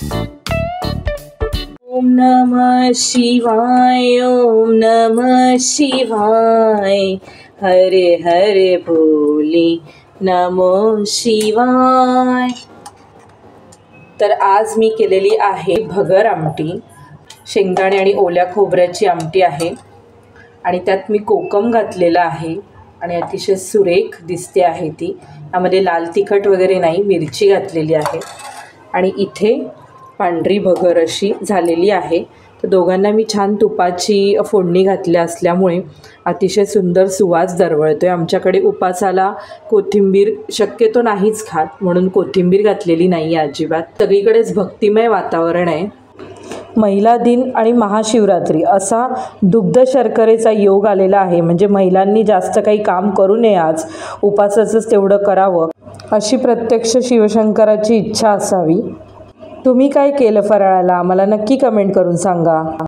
ओम नमः शिवाय, ओम नमः शिवाय, हरे हरे बोले नमो शिवाय। तर आज मी केलेली आहे भगर आमटी, शेंगदाणे आणि ओल्या खोबऱ्याची आमटी आहे आणि त्यात मी कोकम घातलेला आहे आणि अतिशय सुरेख दिसते आहे ती। यामध्ये लाल तिखट वगैरे नाही, मिरची घातलेली आहे आणि इथे पांढरी भगर अशी झालेली आहे। तर दोघांना मी छान तुपाची फोडणी घातल्या असल्यामुळे अतिशय सुंदर सुवास दरवळतोय। आमच्याकडे उपासाला कोथिंबीर शक्यतो नाहीच खात, म्हणून कोथिंबीर घातलेली नाही आहे अजिबात। सगळीकडेच भक्तिमय वातावरण आहे। महिला दिन आणि महाशिवरात्री असा दुग्ध शर्करेचा योग आलेला आहे, म्हणजे महिलांनी जास्त काही काम करू नये, आज उपासाचंच तेवढं करावं अशी प्रत्यक्ष शिवशंकराची इच्छा असावी। तुम्ही काय केलं फराळाला? मला नक्की कमेंट करून सांगा।